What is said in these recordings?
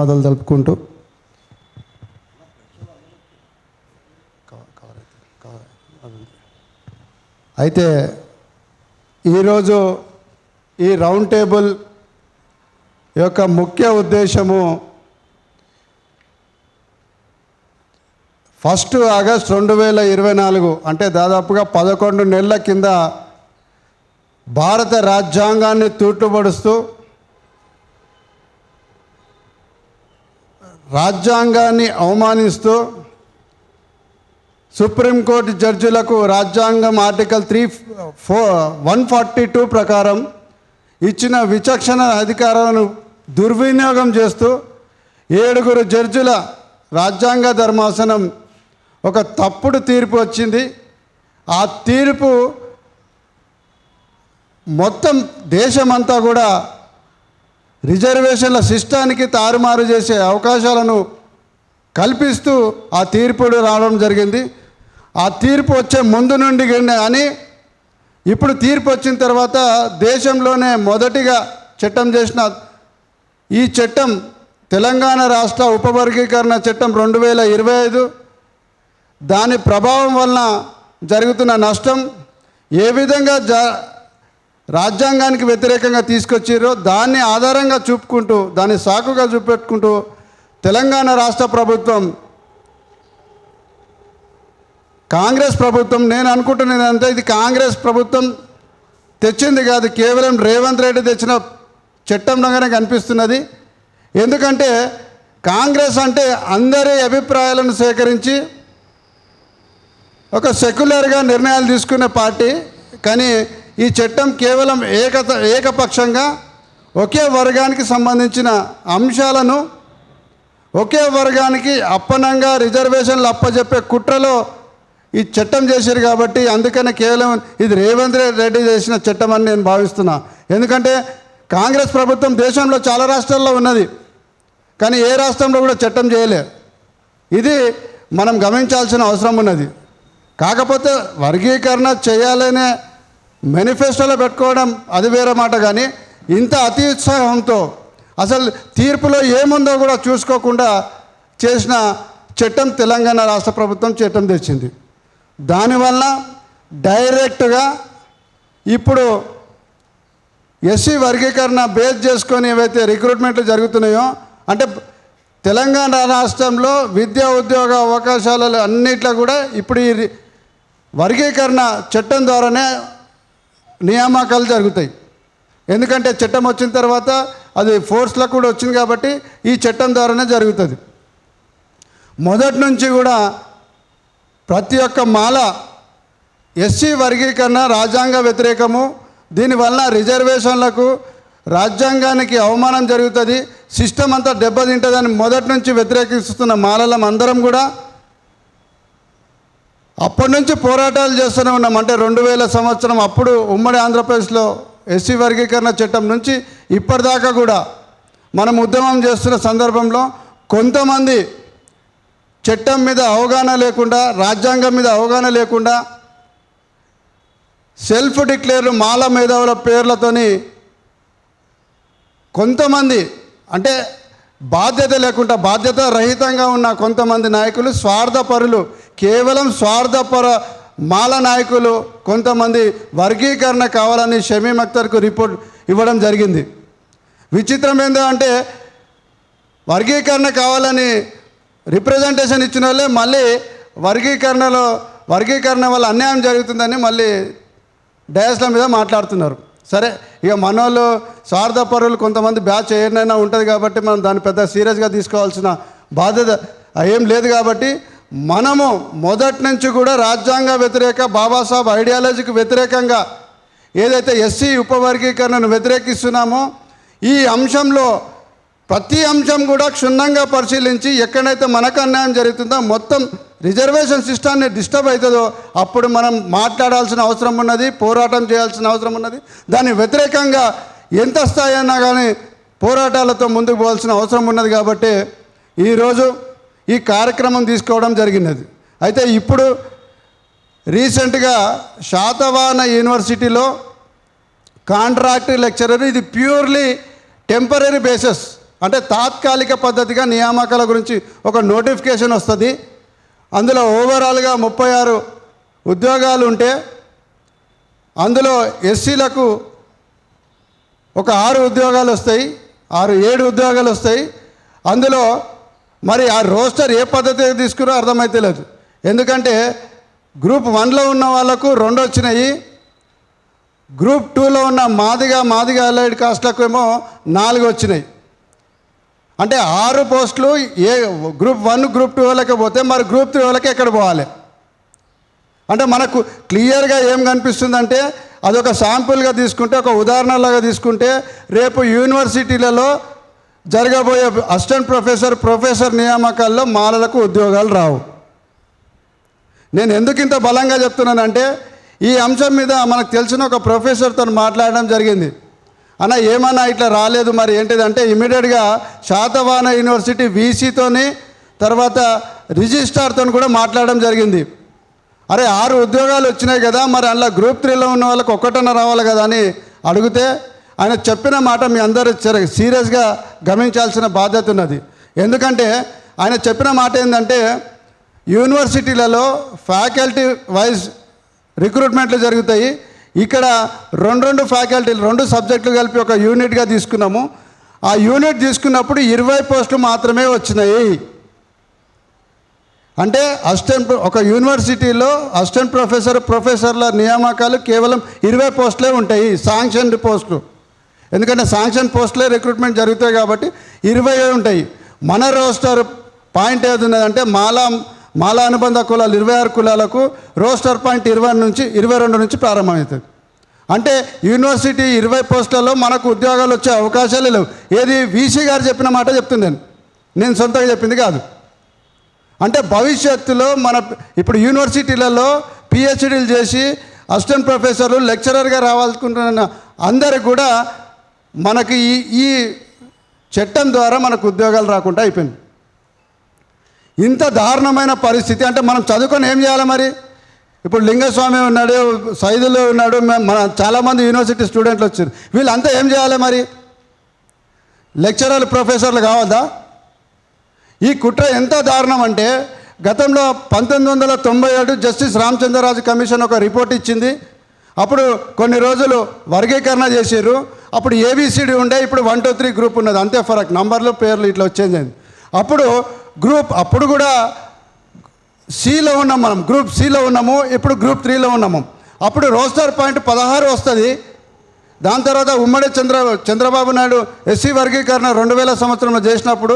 ధన్యవాదాలు తెలుపుకుంటూ అయితే ఈరోజు ఈ రౌండ్ టేబుల్ యొక్క ముఖ్య ఉద్దేశము 1 ఆగస్టు 2024 అంటే దాదాపుగా 11 నెలల కింద భారత రాజ్యాంగాన్ని తూట్టుపడుస్తూ రాజ్యాంగాన్ని అవమానిస్తూ సుప్రీంకోర్టు జడ్జిలకు రాజ్యాంగం ఆర్టికల్ 142 ప్రకారం ఇచ్చిన విచక్షణ అధికారాలను దుర్వినియోగం చేస్తూ 7 జడ్జిల రాజ్యాంగ ధర్మాసనం ఒక తప్పుడు తీర్పు వచ్చింది. ఆ తీర్పు మొత్తం దేశమంతా కూడా రిజర్వేషన్ల సిస్టానికి తారుమారు చేసే అవకాశాలను కల్పిస్తూ ఆ తీర్పుడు రావడం జరిగింది. ఆ తీర్పు వచ్చే ముందు నుండి కానీ ఇప్పుడు తీర్పు వచ్చిన తర్వాత దేశంలోనే మొదటిగా చట్టం చేసిన ఈ చట్టం తెలంగాణ రాష్ట్ర ఉపవర్గీకరణ చట్టం 2025 దాని ప్రభావం వలన జరుగుతున్న నష్టం ఏ విధంగా రాజ్యాంగానికి వ్యతిరేకంగా తీసుకొచ్చారో దాన్ని ఆధారంగా చూపుకుంటూ దాన్ని సాకుగా చూపెట్టుకుంటూ తెలంగాణ రాష్ట్ర ప్రభుత్వం కాంగ్రెస్ ప్రభుత్వం నేను అనుకుంటున్నదంటే ఇది కాంగ్రెస్ ప్రభుత్వం తెచ్చింది కాదు, కేవలం రేవంత్ రెడ్డి తెచ్చిన చట్టంలాగానే కనిపిస్తున్నది. ఎందుకంటే కాంగ్రెస్ అంటే అందరి అభిప్రాయాలను సేకరించి ఒక సెక్యులర్గా నిర్ణయాలు తీసుకునే పార్టీ. కానీ ఈ చట్టం కేవలం ఏకపక్షంగా ఒకే వర్గానికి సంబంధించిన అంశాలను ఒకే వర్గానికి అప్పనంగా రిజర్వేషన్లు అప్పచెప్పే కుట్రలో ఈ చట్టం చేశారు. కాబట్టి అందుకనే కేవలం ఇది రేవంత్ రెడ్డి చేసిన చట్టం అని నేను భావిస్తున్నా. ఎందుకంటే కాంగ్రెస్ ప్రభుత్వం దేశంలో చాలా రాష్ట్రాల్లో ఉన్నది, కానీ ఏ రాష్ట్రంలో కూడా చట్టం చేయలే. ఇది మనం గమనించాల్సిన అవసరం ఉన్నది. కాకపోతే వర్గీకరణ చేయాలనే మేనిఫెస్టోలో పెట్టుకోవడం అది వేరే మాట. కానీ ఇంత అతి ఉత్సాహంతో అసలు తీర్పులో ఏముందో కూడా చూసుకోకుండా చేసిన చట్టం తెలంగాణ రాష్ట్ర ప్రభుత్వం చట్టం తెచ్చింది. దానివల్ల డైరెక్ట్గా ఇప్పుడు ఎస్సీ వర్గీకరణ బేస్ చేసుకొని ఏవైతే రిక్రూట్మెంట్లు జరుగుతున్నాయో అంటే తెలంగాణ రాష్ట్రంలో విద్యా ఉద్యోగ అవకాశాలు అన్నిట్లో కూడా ఇప్పుడు ఈ వర్గీకరణ చట్టం ద్వారానే నియామకాలు జరుగుతాయి. ఎందుకంటే చట్టం వచ్చిన తర్వాత అది ఫోర్స్లో కూడా వచ్చింది కాబట్టి ఈ చట్టం ద్వారానే జరుగుతుంది. మొదటి నుంచి కూడా ప్రతి ఒక్క మాల ఎస్సీ వర్గీకరణ రాజ్యాంగ వ్యతిరేకము, దీనివల్ల రిజర్వేషన్లకు రాజ్యాంగానికి అవమానం జరుగుతుంది, సిస్టమ్ అంతా దెబ్బతింటుందని మొదటి నుంచి వ్యతిరేకిస్తున్న మాలలం అందరం కూడా అప్పటి నుంచి పోరాటాలు చేస్తూనే ఉన్నాం. అంటే 2000 సంవత్సరం అప్పుడు ఉమ్మడి ఆంధ్రప్రదేశ్లో ఎస్సీ వర్గీకరణ చట్టం నుంచి ఇప్పటిదాకా కూడా మనం ఉద్యమం చేస్తున్న సందర్భంలో కొంతమంది చట్టం మీద అవగాహన లేకుండా, రాజ్యాంగం మీద అవగాహన లేకుండా సెల్ఫ్ డిక్లేర్లు మాల మేధావుల పేర్లతోని కొంతమంది అంటే బాధ్యత లేకుండా బాధ్యత రహితంగా ఉన్న కొంతమంది నాయకులు స్వార్థపరులు, కేవలం స్వార్థపర మాల నాయకులు కొంతమంది వర్గీకరణ కావాలని షమీమ్ అఖ్తర్కు రిపోర్ట్ ఇవ్వడం జరిగింది. విచిత్రం ఏంటంటే వర్గీకరణ కావాలని రిప్రజెంటేషన్ ఇచ్చిన వాళ్ళే మళ్ళీ వర్గీకరణ వల్ల అన్యాయం జరుగుతుందని మళ్ళీ డయాస్ల మీద మాట్లాడుతున్నారు. సరే, ఇక మనోళ్ళు స్వార్థపరులు కొంతమంది బ్యాచ్ ఏదైనా ఉంటుంది కాబట్టి మనం దాన్ని పెద్ద సీరియస్గా తీసుకోవాల్సిన బాధ్యత ఏం లేదు. కాబట్టి మనము మొదటి నుంచి కూడా రాజ్యాంగ వ్యతిరేక బాబాసాహెబ్ ఐడియాలజీకి వ్యతిరేకంగా ఏదైతే ఎస్సీ ఉపవర్గీకరణను వ్యతిరేకిస్తున్నామో ఈ అంశంలో ప్రతి అంశం కూడా క్షుణ్ణంగా పరిశీలించి ఎక్కడైతే మనకు అన్యాయం జరుగుతుందో మొత్తం రిజర్వేషన్ సిస్టాన్ని డిస్టర్బ్ అవుతుందో అప్పుడు మనం మాట్లాడాల్సిన అవసరం ఉన్నది, పోరాటం చేయాల్సిన అవసరం ఉన్నది. దాని వ్యతిరేకంగా ఎంత స్థాయి అయినా కానీ పోరాటాలతో ముందుకు పోవాల్సిన అవసరం ఉన్నది. కాబట్టి ఈరోజు ఈ కార్యక్రమం తీసుకోవడం జరిగినది. అయితే ఇప్పుడు రీసెంట్గా శాతవాహన యూనివర్సిటీలో కాంట్రాక్ట్ లెక్చరర్, ఇది ప్యూర్లీ టెంపరీ బేసిస్ అంటే తాత్కాలిక పద్ధతిగా నియామకాల గురించి ఒక నోటిఫికేషన్ వస్తుంది. అందులో ఓవరాల్గా 36 ఉద్యోగాలు ఉంటే అందులో ఎస్సీలకు ఒక 6 ఉద్యోగాలు వస్తాయి, 7 ఉద్యోగాలు వస్తాయి. అందులో మరి ఆ రోస్టర్ ఏ పద్ధతి తీసుకురో అర్థమైతే లేదు. ఎందుకంటే గ్రూప్ 1లో ఉన్న వాళ్ళకు 2 వచ్చినాయి, గ్రూప్ 2లో ఉన్న మాదిగా అలైడ్ కాస్ట్లకు ఏమో 4 వచ్చినాయి. అంటే 6 పోస్టులు ఏ గ్రూప్ 1 గ్రూప్ 2 వాళ్ళకి పోతే మరి గ్రూప్ 3 వాళ్ళకి ఎక్కడ పోవాలి? అంటే మనకు క్లియర్గా ఏం కనిపిస్తుందంటే అదొక శాంపుల్గా తీసుకుంటే, ఒక ఉదాహరణలాగా తీసుకుంటే రేపు యూనివర్సిటీలలో జరగబోయే అసిస్టెంట్ ప్రొఫెసర్ నియామకాల్లో మాలలకు ఉద్యోగాలు రావు. నేను ఎందుకు ఇంత బలంగా చెప్తున్నానంటే ఈ అంశం మీద మనకు తెలిసిన ఒక ప్రొఫెసర్తో మాట్లాడడం జరిగింది. అన్న ఏమన్నా ఇట్లా రాలేదు మరి ఏంటిదంటే ఇమీడియట్గా శాతవాహన యూనివర్సిటీ వీసీతోని తర్వాత రిజిస్ట్రార్తో కూడా మాట్లాడడం జరిగింది. అరే 6 ఉద్యోగాలు వచ్చినాయి కదా, మరి అందులో గ్రూప్ 3లో ఉన్న వాళ్ళకి ఒక్కటన్నా రావాలి కదా అని అడిగితే ఆయన చెప్పిన మాట మీ అందరూ సీరియస్గా గమనించాల్సిన బాధ్యత ఉన్నది. ఎందుకంటే ఆయన చెప్పిన మాట ఏంటంటే యూనివర్సిటీలలో ఫ్యాకల్టీ వైజ్ రిక్రూట్మెంట్లు జరుగుతాయి. ఇక్కడ 2 ఫ్యాకల్టీలు 2 సబ్జెక్టులు కలిపి ఒక యూనిట్గా తీసుకున్నాము. ఆ యూనిట్ తీసుకున్నప్పుడు 20 పోస్టులు మాత్రమే వచ్చినాయి. అంటే ఒక యూనివర్సిటీలో అసిస్టెంట్ ప్రొఫెసర్ల నియామకాలు కేవలం 20 పోస్టులే ఉంటాయి, శాంక్షన్డ్ పోస్టులు. ఎందుకంటే శాంక్షన్ పోస్టులే రిక్రూట్మెంట్ జరుగుతాయి కాబట్టి 20 ఉంటాయి. మన రోస్టర్ పాయింట్ ఏది ఉన్నదంటే మాలా అనుబంధ కులాలు 26 కులాలకు రోస్టర్ పాయింట్ 22 నుంచి ప్రారంభమవుతుంది. అంటే యూనివర్సిటీ 20 పోస్టులలో మనకు ఉద్యోగాలు వచ్చే అవకాశాలు లేవు. ఏది వీసీ గారు చెప్పిన మాట చెప్తున్నాను, నేను సొంతంగా చెప్పింది కాదు. అంటే భవిష్యత్తులో ఇప్పుడు యూనివర్సిటీలలో పిహెచ్డీలు చేసి అసిస్టెంట్ ప్రొఫెసర్లు లెక్చరర్గా రావాలనుకుంటున్న అందరికి కూడా మనకి ఈ చట్టం ద్వారా మనకు ఉద్యోగాలు రాకుండా అయిపోయింది. ఇంత దారుణమైన పరిస్థితి అంటే మనం చదువుకొని ఏం చేయాలి మరి? ఇప్పుడు లింగస్వామి ఉన్నాడు, సైదులు ఉన్నాడు, మన చాలామంది యూనివర్సిటీ స్టూడెంట్లు వచ్చారు, వీళ్ళంతా ఏం చేయాలి మరి? లెక్చరర్లు ప్రొఫెసర్లు కావద్దా? ఈ కుట్ర ఎంత దారుణం అంటే గతంలో 1997 జస్టిస్ రామచంద్రరాజు కమిషన్ ఒక రిపోర్ట్ ఇచ్చింది. అప్పుడు కొన్ని రోజులు వర్గీకరణ చేసారు. అప్పుడు ఏబిసిడి ఉండే, ఇప్పుడు 1 2 3 గ్రూప్ ఉన్నది, అంతే ఫరక్, నంబర్లు పేర్లు ఇట్లా వచ్చేది. అప్పుడు కూడా సిలో ఉన్నాం, మనం గ్రూప్ సిలో ఉన్నాము, ఇప్పుడు గ్రూప్ 3లో ఉన్నాము. అప్పుడు రోస్టర్ పాయింట్ 16 వస్తుంది. దాని తర్వాత ఉమ్మడి చంద్రబాబు నాయుడు ఎస్సీ వర్గీకరణ 2000 సంవత్సరంలో చేసినప్పుడు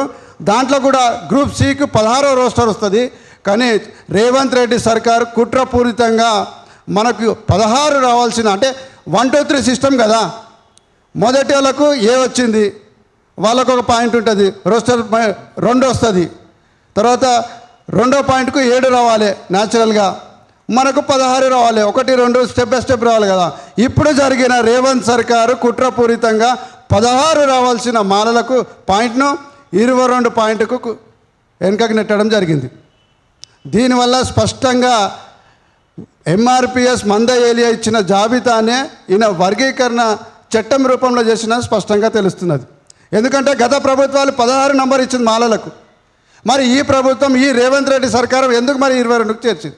దాంట్లో కూడా గ్రూప్ సికి 16వ రోస్టర్ వస్తుంది. కానీ రేవంత్ రెడ్డి సర్కారు కుట్రపూరితంగా మనకు 16 రావాల్సిన, అంటే 1 2 3 సిస్టమ్ కదా. మొదటి వాళ్ళకు ఏ వచ్చింది, వాళ్ళకు ఒక పాయింట్ ఉంటుంది, రోస్టర్ 2 వస్తుంది. తర్వాత 2వ పాయింట్కు 7 రావాలి, న్యాచురల్గా మనకు 16 రావాలి, 1 2 స్టెప్ బై స్టెప్ రావాలి కదా. ఇప్పుడు జరిగిన రేవంత్ సర్కారు కుట్రపూరితంగా 16 రావాల్సిన మాలలకు పాయింట్ను 22 పాయింట్కు వెనుకకు నెట్టడం జరిగింది. దీనివల్ల స్పష్టంగా ఎంఆర్పిఎస్ మంద ఏలియా ఇచ్చిన జాబితానే ఈయన వర్గీకరణ చట్టం రూపంలో చేసిన స్పష్టంగా తెలుస్తున్నది. ఎందుకంటే గత ప్రభుత్వాలు 16 నంబర్ ఇచ్చింది మాలలకు, మరి ఈ ప్రభుత్వం ఈ రేవంత్ రెడ్డి సర్కారం ఎందుకు మరి 22కు చేర్చింది?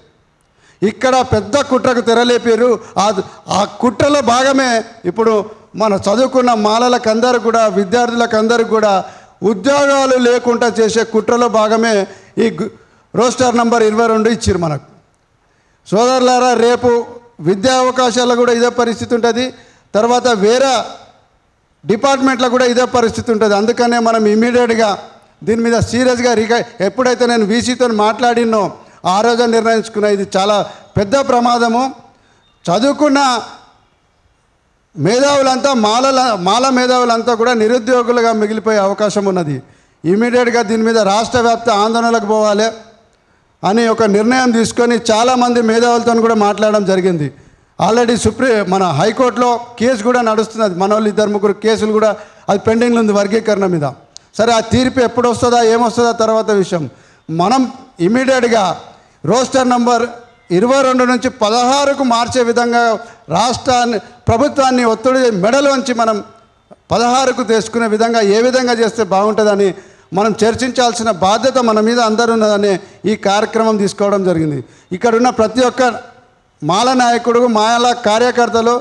ఇక్కడ పెద్ద కుట్రకు తెరలేపారు. ఆ కుట్రలో భాగమే ఇప్పుడు మన చదువుకున్న మాలలకందరూ కూడా, విద్యార్థులకందరూ కూడా ఉద్యోగాలు లేకుండా చేసే కుట్రలో భాగమే ఈ రోస్టర్ నంబర్ 22 ఇచ్చారు మనకు. సోదరులారా, రేపు విద్యా అవకాశాల్లో కూడా ఇదే పరిస్థితి ఉంటుంది, తర్వాత వేరే డిపార్ట్మెంట్లో కూడా ఇదే పరిస్థితి ఉంటుంది. అందుకనే మనం ఇమీడియట్గా దీని మీద సీరియస్గా ఎప్పుడైతే నేను వీసీతో మాట్లాడినో ఆ రోజు నిర్ణయించుకున్నా, ఇది చాలా పెద్ద ప్రమాదము. చదువుకున్న మేధావులంతా మాల మేధావులంతా కూడా నిరుద్యోగులుగా మిగిలిపోయే అవకాశం ఉన్నది. ఇమీడియట్గా దీని మీద రాష్ట్ర వ్యాప్త ఆందోళనలకు పోవాలి అని ఒక నిర్ణయం తీసుకొని చాలామంది మేధావులతో కూడా మాట్లాడడం జరిగింది. ఆల్రెడీ మన హైకోర్టులో కేసు కూడా నడుస్తున్నది. మన వాళ్ళు 2 3 కేసులు కూడా అది పెండింగ్లో ఉంది వర్గీకరణ మీద. సరే, ఆ తీర్పు ఎప్పుడు వస్తుందా ఏమొస్తుందా తర్వాత విషయం. మనం ఇమీడియట్గా రోస్టర్ నంబర్ 22 నుంచి 16కు మార్చే విధంగా ప్రభుత్వాన్ని ఒత్తిడి మెడలోంచి మనం 16కు తీసుకునే విధంగా ఏ విధంగా చేస్తే బాగుంటుందని మనం చర్చించాల్సిన బాధ్యత మన మీద అందరూ ఉన్నదని ఈ కార్యక్రమం తీసుకోవడం జరిగింది. ఇక్కడ ఉన్న ప్రతి ఒక్క మాల నాయకుడు, మాల కార్యకర్తలు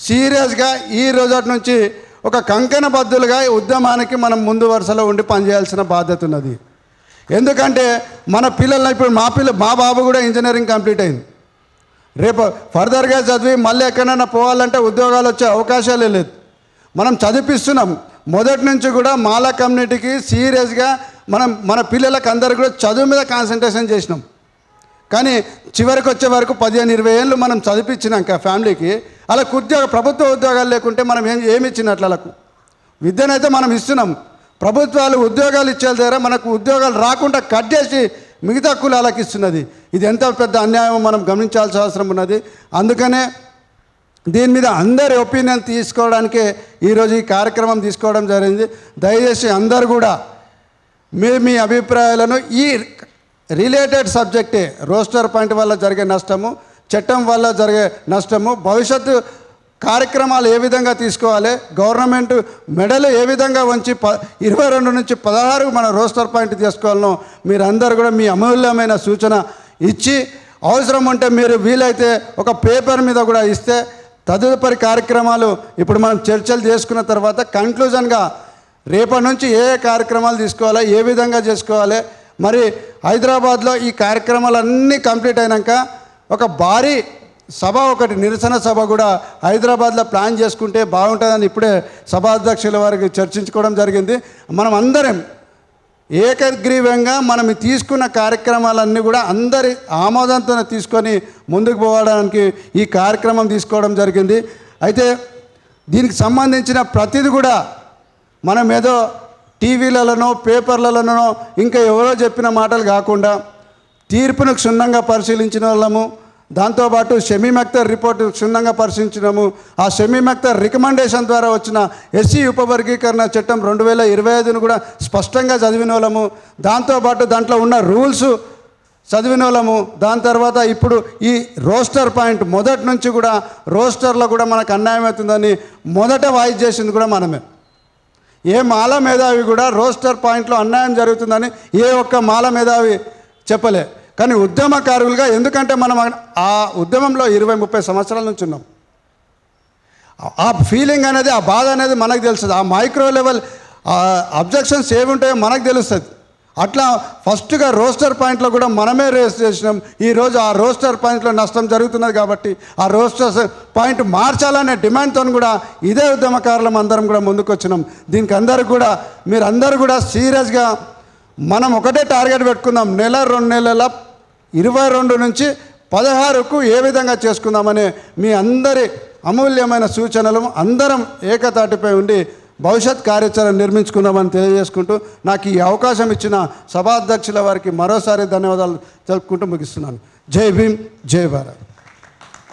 సీరియస్గా ఈ రోజటి నుంచి ఒక కంకణబద్ధులుగా ఈ ఉద్యమానికి మనం ముందు వరుసలో ఉండి పనిచేయాల్సిన బాధ్యత ఉన్నది. ఎందుకంటే మన పిల్లల్ని ఇప్పుడు మా బాబు కూడా ఇంజనీరింగ్ కంప్లీట్ అయింది. రేపు ఫర్దర్గా చదివి మళ్ళీ ఎక్కడైనా పోవాలంటే ఉద్యోగాలు వచ్చే అవకాశాలే లేదు. మనం చదివిస్తున్నాం. మొదటి నుంచి కూడా మాల కమ్యూనిటీకి సీరియస్గా మన పిల్లలకు అందరికీ కూడా చదువు మీద కాన్సన్ట్రేషన్ చేసినాం. కానీ చివరికి వచ్చే వరకు 15-20 ఏళ్ళు మనం చదివించినాక ఫ్యామిలీకి వాళ్ళకు ప్రభుత్వ ఉద్యోగాలు లేకుంటే మనం ఏమి ఇచ్చినట్లు వాళ్ళకు విద్యనైతే మనం ఇస్తున్నాం. ప్రభుత్వాలు ఉద్యోగాలు ఇచ్చే దగ్గర మనకు ఉద్యోగాలు రాకుండా కట్ చేసి మిగతా కులాలకు ఇస్తున్నది. ఇది ఎంత పెద్ద అన్యాయం మనం గమనించాల్సిన అవసరం ఉన్నది. అందుకనే దీని మీద అందరి ఒపీనియన్ తీసుకోవడానికే ఈరోజు ఈ కార్యక్రమం తీసుకోవడం జరిగింది. దయచేసి అందరు కూడా మీ అభిప్రాయాలను ఈ రిలేటెడ్ సబ్జెక్టే, రోస్టర్ పాయింట్ వల్ల జరిగే నష్టము, చట్టం వల్ల జరిగే నష్టము, భవిష్యత్తు కార్యక్రమాలు ఏ విధంగా తీసుకోవాలి, గవర్నమెంట్ మెడలు ఏ విధంగా వంచి 22 నుంచి 16 మన రోస్టర్ పాయింట్ తీసుకోవాలనో మీరందరూ కూడా మీ అమూల్యమైన సూచన ఇచ్చి, అవసరం ఉంటే మీరు వీలైతే ఒక పేపర్ మీద కూడా ఇస్తే తదుపరి కార్యక్రమాలు ఇప్పుడు మనం చర్చలు చేసుకున్న తర్వాత కంక్లూజన్గా రేపటి నుంచి ఏ కార్యక్రమాలు తీసుకోవాలి, ఏ విధంగా చేసుకోవాలి, మరి హైదరాబాద్లో ఈ కార్యక్రమాలన్నీ కంప్లీట్ అయినాక ఒక భారీ సభ, ఒకటి నిరసన సభ కూడా హైదరాబాద్లో ప్లాన్ చేసుకుంటే బాగుంటుందని ఇప్పుడే సభాధ్యక్షుల వారికి చర్చించుకోవడం జరిగింది. మనం అందరం ఏకగ్రీవంగా మనం తీసుకున్న కార్యక్రమాలన్నీ కూడా అందరి ఆమోదంతో తీసుకొని ముందుకు పోవడానికి ఈ కార్యక్రమం తీసుకోవడం జరిగింది. అయితే దీనికి సంబంధించిన ప్రతిదీ కూడా మనం ఏదో టీవీలలోనో పేపర్లలోనో ఇంకా ఎవరో చెప్పిన మాటలు కాకుండా తీర్పును క్షుణ్ణంగా పరిశీలించిన వాళ్ళము, దాంతోపాటు షమీమ్ అఖ్తర్ రిపోర్టు క్షుణ్ణంగా పరిశీలించినాము. ఆ షమీమ్ అఖ్తర్ రికమెండేషన్ ద్వారా వచ్చిన ఎస్సీ ఉపవర్గీకరణ చట్టం 2025ను కూడా స్పష్టంగా చదివిన వాళ్ళము, దాంతోపాటు దాంట్లో ఉన్న రూల్స్ చదివిన వాళ్ళము. దాని తర్వాత ఇప్పుడు ఈ రోస్టర్ పాయింట్ మొదటి నుంచి కూడా రోస్టర్లో కూడా మనకు అన్యాయం అవుతుందని మొదట వాయిస్ చేసింది కూడా మనమే. ఏ మాల మేధావి కూడా రోస్టర్ పాయింట్లో అన్యాయం జరుగుతుందని ఏ ఒక్క మాల మేధావి చెప్పలే. కానీ ఉద్యమకారులుగా, ఎందుకంటే మనం ఆ ఉద్యమంలో 20-30 సంవత్సరాల నుంచి ఉన్నాం, ఆ ఫీలింగ్ అనేది, ఆ బాధ అనేది మనకు తెలుస్తుంది. ఆ మైక్రో లెవెల్ అబ్జెక్షన్స్ ఏమి ఉంటాయో మనకు తెలుస్తుంది. అట్లా ఫస్ట్గా రోస్టర్ పాయింట్లో కూడా మనమే రేస్ చేసినాం. ఈరోజు ఆ రోస్టర్ పాయింట్లో నష్టం జరుగుతున్నది కాబట్టి ఆ రోస్టర్ పాయింట్ మార్చాలనే డిమాండ్తో కూడా ఇదే ఉద్యమకారులం అందరం కూడా ముందుకు వచ్చినాం. దీనికి మీరందరూ కూడా సీరియస్గా మనం ఒకటే టార్గెట్ పెట్టుకుందాం, 1-2 నెలల 22 నుంచి 16కు ఏ విధంగా చేసుకుందామని మీ అందరి అమూల్యమైన సూచనలు అందరం ఏకతాటిపై ఉండి భవిష్యత్ కార్యాచరణ నిర్మించుకుందామని తెలియజేసుకుంటూ నాకు ఈ అవకాశం ఇచ్చిన సభాధ్యక్షుల వారికి మరోసారి ధన్యవాదాలు తెలుపుకుంటూ ముగిస్తున్నాను. జై భీమ్, జై భారత్.